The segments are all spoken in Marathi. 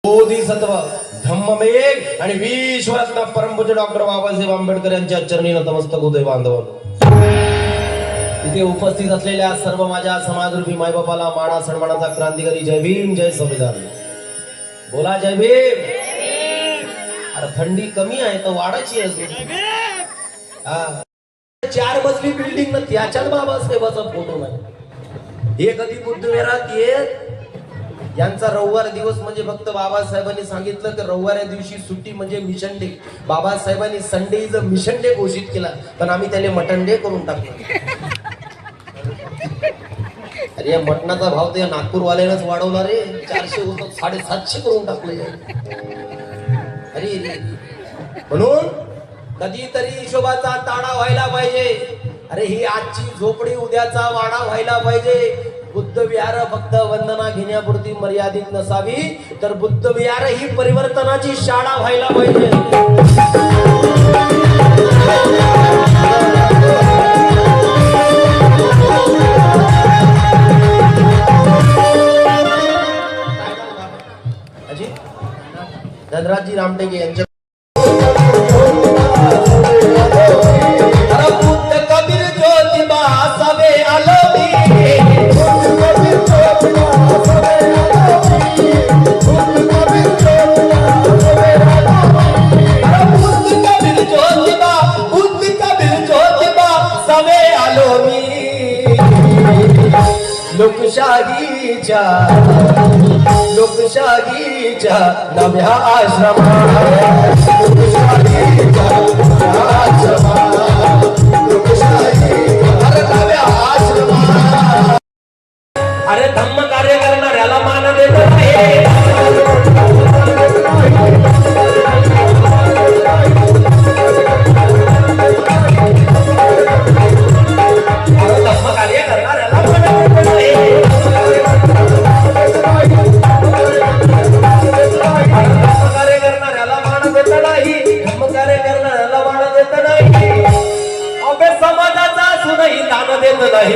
बोधिसत्व धम्ममेघ आणि विश्वरत्न परमपूज्य डॉक्टर बाबासाहेब आंबेडकर यांच्या चरणी नतमस्तक होते बांधव. इथे उपस्थित असलेल्या सर्व माझ्या समाजरूपी मायबापाला माणा सन्मानाचा क्रांतिकारी जय भीम जय संविधान. बोला जय भीम. अरे थंडी कमी आहे तर वाढायची आहे. हा 4 मजली बिल्डिंग न त्याच्यात बाबासाहेबाचा फोटो नाही. हे कधी बुद्धविहारात येत. यांचा रविवार दिवस म्हणजे फक्त बाबासाहेबांनी सांगितलं की रविवार दिवशी सुट्टी म्हणजे मिशन डे. बाबासाहेबांनी संडे इज मिशन डे घोषित केला, पण आम्ही त्याला मटन डे करून टाकलं. अरे या मटणाचा भाव तर नागपूरवाल्यानंच वाढवला रे. 400 होतं 750 करून टाकले. अरे म्हणून कधीतरी हिशोबाचा ताडा व्हायला पाहिजे. अरे ही आजची झोपडी उद्याचा वाडा व्हायला पाहिजे. बुद्ध विहार फक्त वंदना घेण्यापुरती मर्यादित नसावी, तर बुद्ध विहार ही परिवर्तनाची शाळा व्हायला पाहिजे. धनराजजी रामटेके यांच्या लोकशाहीच्या नव्या अरे धम्म कार्य करणाऱ्याला मान देत नाही. धम्म कार्य करणाऱ्याला मान देत नाही. समाजाचा असूनही दान देत नाही.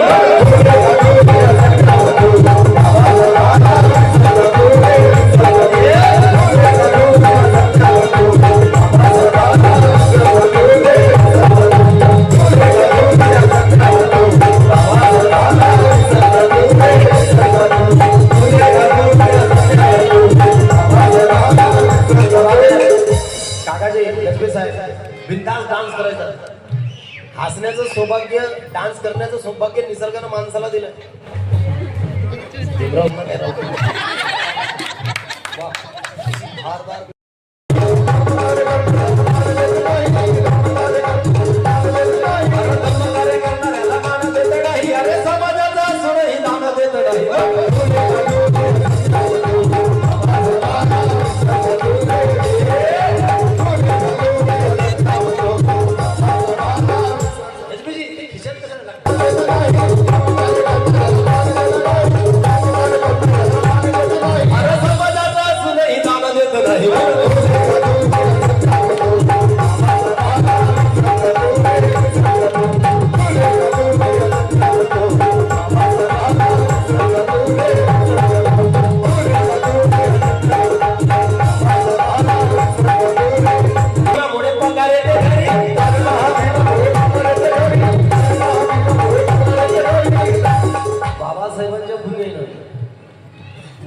काकाजी लक्ष्मी साहेब बिनधास्त डान्स करायचा. हसण्याचं सौभाग्य, डान्स करण्याचं सौभाग्य निसर्गानं माणसाला दिलं. अरे समाजाचा असूनही दान देत नाही.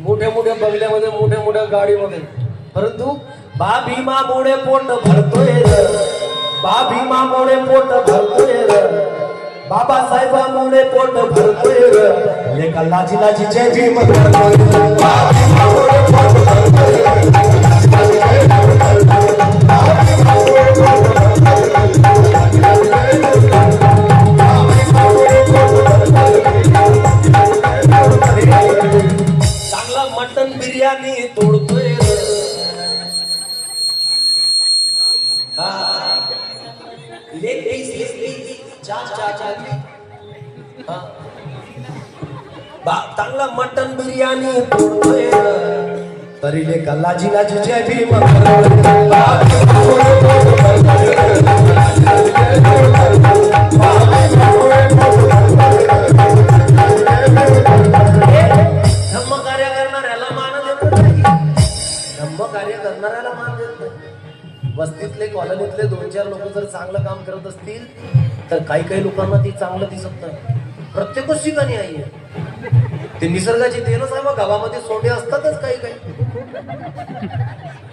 मोठ्या मोठ्या बंगल्यामध्ये मोठ्या मोठ्या गाडीमध्ये, परंतु बा भीमामुळे पोट भरतोय. बा भीमामुळे पोट भरतोय. बाबासाहेबांमुळे पोट भरतोय. लेका लाजी लाजी जय भीम करतोय. बा भीमामुळे पोट भरतोय. मटन बिर्याणी तोडतोय. चांगला मटन बिर्याणी तोडतोय. तरी लेका लाजी लाजी जय भीम. धम्म कार्य करणाऱ्याला मान देत नाही. कॉलनीतले 2-4 लोक जर चांगलं काम करत असतील तर काही काही लोकांना ते चांगलं दिसत नाही. प्रत्येकच ठिकाणी आहे ते निसर्गाची देणच आहे. मग गावामध्ये सोंडे असतातच काही काही,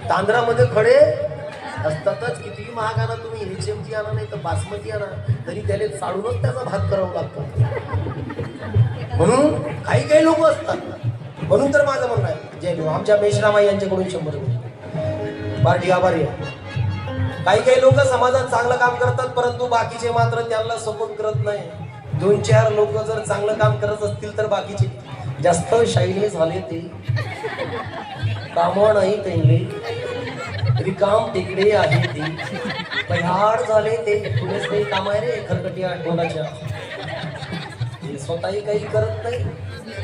तांदळामध्ये खडे असतातच. कितीही महाग आणा तुम्ही, HMT आणा नाही तर बासमती आणा, तरी त्याला चालूनच त्याचा भात करावा लागतो. म्हणून काही काही लोक असतात. म्हणून तर माझं म्हणणं आहे, जय भीम. आमच्या मेश्रामाई यांच्याकडून 100 रुपये पार्टी आभारी आहे. काही काही लोक समाजात चांगलं काम करतात परंतु बाकीचे मात्र त्यांना सपोर्ट करत नाही. 2-4 लोक जर चांगलं काम करत असतील तर बाकीचे जास्त शाईने झाले, ते काम नाही त्यांनी, रिकाम टेकडे आहे ते, पहाड झाले ते. पुढेच काही काम आहे रे खरकटी आठवड्याच्या, स्वतःही काही करत नाही,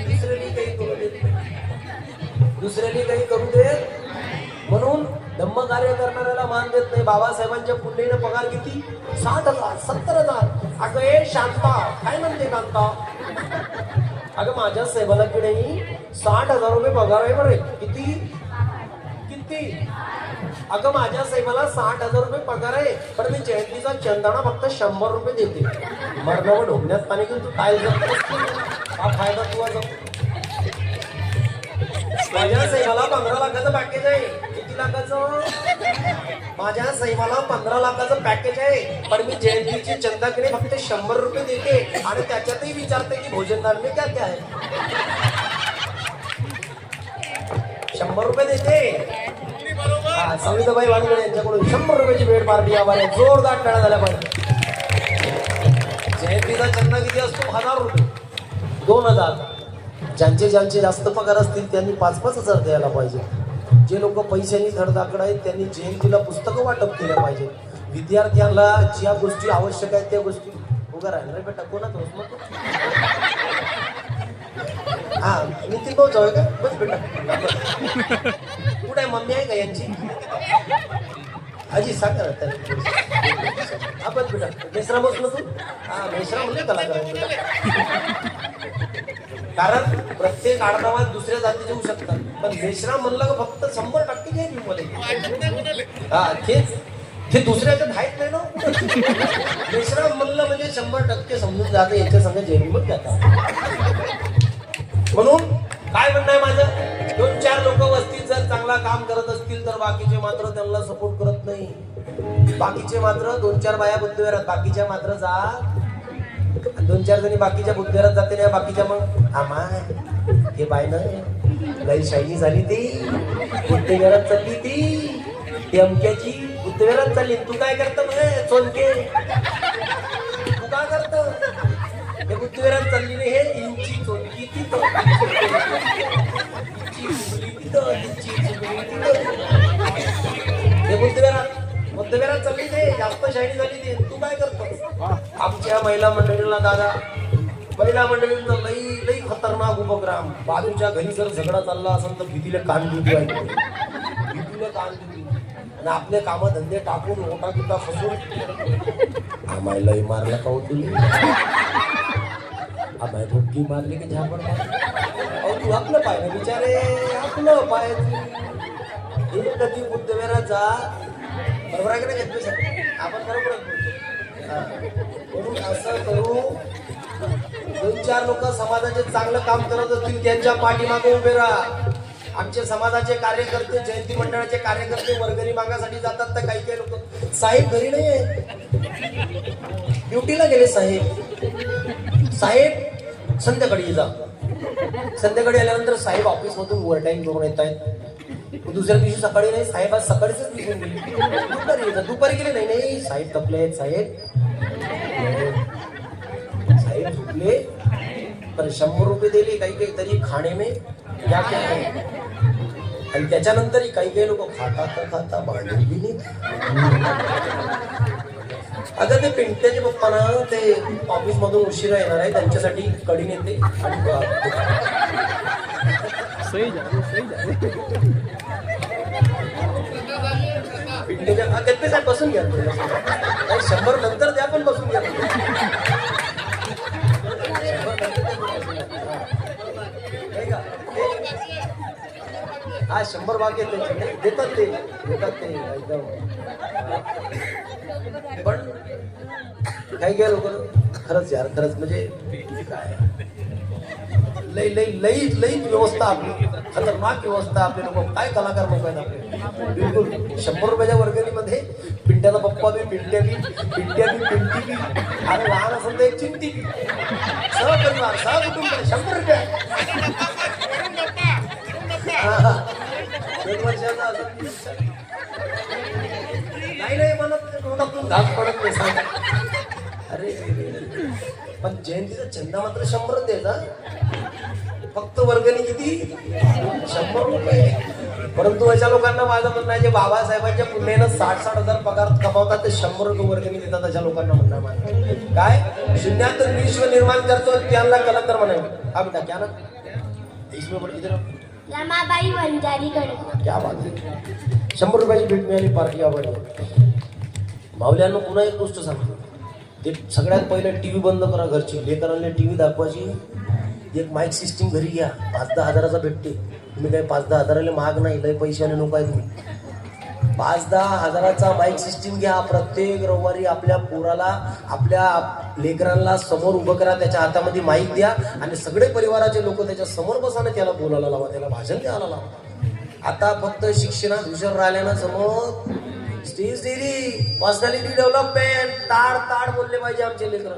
दुसऱ्याने काही करू देत नाही, दुसऱ्याने काही करू देत. म्हणून धम्म कार्य करणाऱ्याला मान देत नाही. बाबासाहेबांच्या पुण्याने पगार किती? 60,000 70,000. अगं ए शांता, काय म्हणते कांता? अगं माझ्या साहेबाला की नाही 60,000 रुपये पगार आहे बरे. किती किती? अगं माझ्या साहेबाला 60,000 रुपये पगार आहे, पण मी जयंतीचा चंदाणा फक्त 100 रुपये देते. मरणावर ढोकण्यात पाणी घेऊन तू काय जगतोस? हा फायदा तुझा जगतो. माझ्या साहेबाला 15 लाखाचं पॅकेज आहे. किती लाखाचं? माझ्या साहेबाला 15 लाखाचं पॅकेज आहे, पण मी जयंतीची चंदाकडे फक्त 100 रुपये देते आणि त्याच्यातही विचारते की भोजनदान में क्या क्या है. 100 रुपये देते. हा, सविताबाई वानगडे यांच्याकडून 100 रुपयाची भेट पार्टी आभारी. जोरदार टाळ्या झाल्या पाहिजे. जयंतीचा चंदा किती असतो? 1000 रुपये, 2000. ज्यांचे जास्त पगार असतील त्यांनी 5-5 हजार द्यायला पाहिजे. जे लोक पैशांनी धडधाकड आहेत त्यांनी जयंतीला पुस्तकं वाटप केल्या पाहिजे. विद्यार्थ्यांना ज्या गोष्टी आवश्यक आहेत त्या गोष्टी. उगा राहिला रे बेटा, कोणाच होत मग? हा, नितीन भाऊ जाऊ का? बस बेटा. कुठे मम्मी आहे का यांची? आजी सांगा ना. हा बस बेटा, मेसरा बसलो तू. हा, मेसरा म्हणजे कलाकार बेटा. कारण प्रत्येक आडनावात दुसऱ्या जातीचे होऊ शकतात, पण मेश्राम म्हणलं का फक्त 100% घ्यायची मध्ये. हा, ते दुसऱ्याच्यात आहेत नाही ना. मेश्राम म्हणलं म्हणजे 100% समजून जातं याच्या संग जेवण घेतात. म्हणून काय म्हणणं आहे माझं, 2-4 लोक वस्तीत जर चांगला काम करत असतील तर बाकीचे मात्र त्यांना सपोर्ट करत नाही. बाकीचे मात्र 2-4 बाया बुद्धीवर, बाकीच्या मात्र जा 2-4 जणी बाकीच्या बुद्धीवरात जाते नाही. बाकीच्या मग आमा हे बाय ना लई शाईनी झाली, ती बुद्धीवरात चालली, ती अमक्याची बुद्धीवरात चालली. तू काय करत मग चोनके? तू काय करत? हे बुद्धीवरात चालली नाही, हे इंची चोनकी तिथं, हे बुद्धीवरात चालली, ते जास्त शाईनी झाली. ते तू काय करतो? आमच्या महिला मंडळीला दादा, महिला मंडळींचा लई खतरनाक उपक्रम. बाजूच्या घरी जर झगडा चालला असेल तर भीतीला कान देऊ, भीतीला कान देऊ आणि आपले काम धंदे टाकून मोठा किता फसून आम्हाला मारला का होती, आम्हाला धोकी मारली की झापड. तू आपलं पाय बिचारे, आपलं पाय. हे कधी बुद्धवेरा जा, बरोबर आहे की नाही? आपण बरोबरच बोलतो. म्हणून असं करू, 2-4 लोक समाजाचे चांगलं काम करत असतील त्यांच्या पाठीमागे उभे राहा. आमचे समाजाचे कार्यकर्ते, जयंती मंडळाचे कार्यकर्ते वर्गणी मागण्यासाठी जातात तर काही लोक साहेब घरी नाही आहे, ड्युटीला गेले. साहेब संध्याकाळी जा. संध्याकाळी आल्यानंतर साहेब ऑफिस मधून ओव्हरटाईम करून येत आहेत. दुसऱ्या दिवशी सकाळी नाही, साहेब आज सकाळीच निघून गेले. दुपारी गेले नाही, साहेब थकले आहेत, साहेब झुकले तर 100 रुपये दिले काही तरी खाणे में या क्या. आणि त्याच्यानंतरही काही लोक खाता भांडून बी नाही. अगं ते पिंट्याचे पप्पा ना, ते ऑफिस मधून उशिरा येणार आहे, त्यांच्यासाठी कढी नेते. पिंट्याच्या बसून घ्या, 100 नंतर द्या, पण बसून घ्या. हा 100 भाग देतात ते एकदम. पण काही काय लोक खरंच यार खरंच म्हणजे काय लई लई लई लई व्यवस्था आपली खतरनाक व्यवस्था आपले लोक काय कलाकार लोक आहेत आपले. बिलकुल 100 रुपयाच्या वर्गणीमध्ये पिंट्याचा पप्पा बी पिंट्या बी पिंटी बी आणि लहान असेल तर एक चिंटी बी सहपरिवार सहकुटुंब 100 रुपये 2 वर्षाचा नाही म्हणत तोंडातून घास पडत नाही सांग. अरे पण जयंतीचा चंदा मात्र 100 द्यायचा. फक्त वर्गणी किती 100 रुपये. परंतु अशा लोकांना माझं म्हणणं आहे जे बाबासाहेबांच्या पुण्यानं 60-60 हजार पगार कमावतात ते 100 रुपये वर्गणी देतात. अशा लोकांना म्हणणं माझं काय शून्यातून विश्व निर्माण करतो त्यांना कलंदर म्हणावं. हा बेटा क्या ना इसमें बड़ी इधर रमाबाई वंजारीकडे क्या बात आहे. 100 रुपयाची भेट मिळाली पार्टी आवडली. माऊल्यांना पुन्हा एक गोष्ट सांगतो. ते सगळ्यात पहिले टीव्ही बंद करा घरची. लेकरांना टीव्ही दाखवायची. एक माईक सिस्टीम घरी घ्या. 5-10 हजाराचा भेटते. तुम्ही काही 5-10 हजाराला महाग नाही लय पैशाने नको आहे तुम्ही. 5-10 हजाराचा माईक सिस्टीम घ्या. प्रत्येक रविवारी आपल्या पोराला आपल्या लेकरांना समोर उभं करा. त्याच्या हातामध्ये माईक द्या आणि सगळे परिवाराचे लोक त्याच्या समोर बसाने त्याला बोलायला लावा. त्याला भाषण द्यायला लावा. आता फक्त शिक्षणात हुशार राहिल्यानं समोर स्टेज डेअरी पर्सनॅलिटी डेव्हलपमेंट ताड बोलले पाहिजे आमचे लेकर.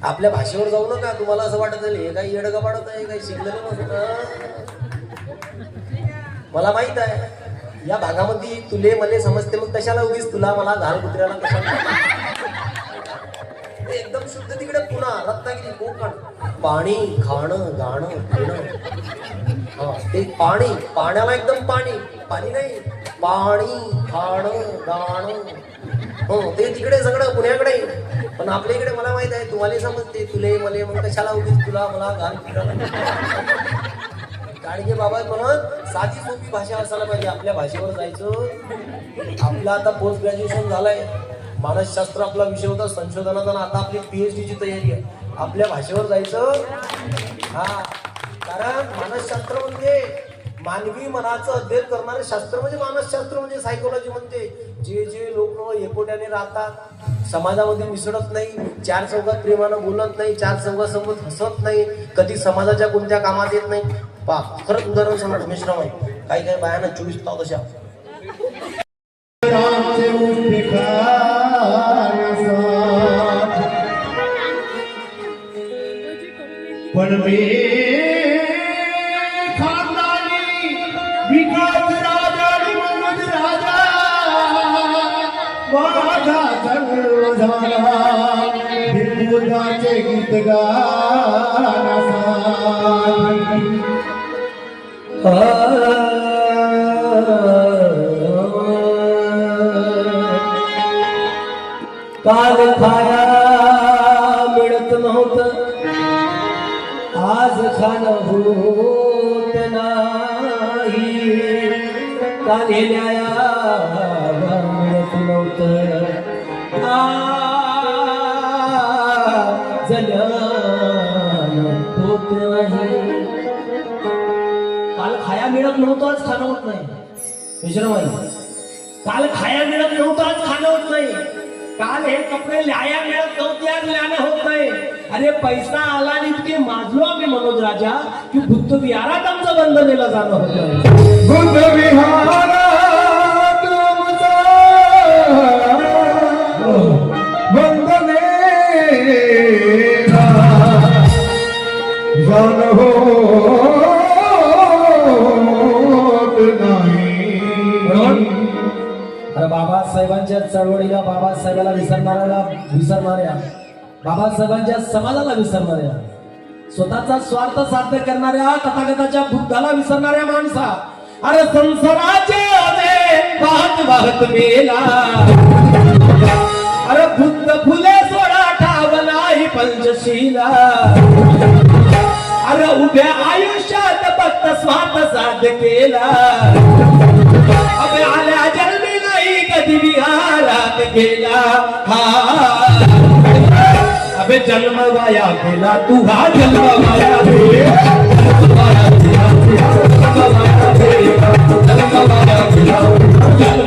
आपल्या भाषेवर जाऊ नका. तुम्हाला असं वाटत हे काही येडगा पाडत आहे काही शिकलेलं नसतं. मला माहित आहे या भागामध्ये तुले मले समजते. मग कशाला उगीच तुला मला घाल कुत्र्याला कशाला एकदम शुद्ध तिकडे पुन्हा रत्नागिरी कोकण पाणी खाणं गाणं पिणं. हा ते पाण्याला एकदम पाणी नाही पाणी खाणं गाणं हो ते तिकडे सगळं पुण्याकडे. पण आपल्या इकडे मला माहित आहे तुम्हाला समजते तुले मले मग कशाला उगीच तुला मला घाल गाडगे बाबा म्हणत साधी सोपी भाषा असायला पाहिजे. आपल्या भाषेवर जायचं. आपलं आता पोस्ट ग्रॅज्युएशन झालंय. मानसशास्त्र आपला विषय होता संशोधनाचा. आता आपली PhD ची तयारी आहे. आपल्या भाषेवर जायचं. हा कारण मानसशास्त्र म्हणजे मानवी मनाचं अध्ययन करणारे शास्त्र म्हणजे मानसशास्त्र म्हणजे सायकोलॉजी म्हणते. जे लोक एकोट्याने राहतात समाजामध्ये मिसळत नाही 4 चौघात प्रेमानं बोलत नाही 4 चौघासोबत हसत नाही कधी समाजाच्या कोणत्या कामात येत नाही. पा खरंच उदाहरण सांगा रमेशराव आहे काही बायाना 24 तास अशा पण विकास राजा मनोज राजा माझा सर्व झाला हिंदुदाचे गीत गाना काल खाया मिळत नव्हतं आज खाणं होत नाही. कालेल्या मिळत नव्हतं होत नाही. काल खाया मिळत नव्हतं आज खाणं होत नाही. विश्रामाई काल खाया मिळत नव्हतं आज खाणं होत नाही. काल हे कपडे ल्याया मिळत नव्हते आज ल्याणं होत नाही. अरे पैसा आला आणि इतके माजलो आम्ही मनोज राजा की बुद्ध विहारात आमचं बंधनेला जाणं होतं. बुद्ध विहारात बंधनेला जाणं होत नाही. अरे बाबासाहेबांच्या चळवळीला बाबासाहेबाला विसरणाऱ्या बाबासाहेबांच्या समाजाला विसरणाऱ्या स्वतःचा स्वार्थ साध्य करणाऱ्या तथागताच्या बुद्धाला विसरणाऱ्या माणसा. अरे संसाराचे वाहत मेला. अरे बुद्ध फुले सोडा ठाव नाही पंचशीला. अरे उभ्या आयुष्यात फक्त स्वार्थ साध्य केला. अबे आल्या जन्मी नाही कधी विहारात गेला. अबे जन्म वाया गेला तू हा जन्म वाया गेला. जाऊ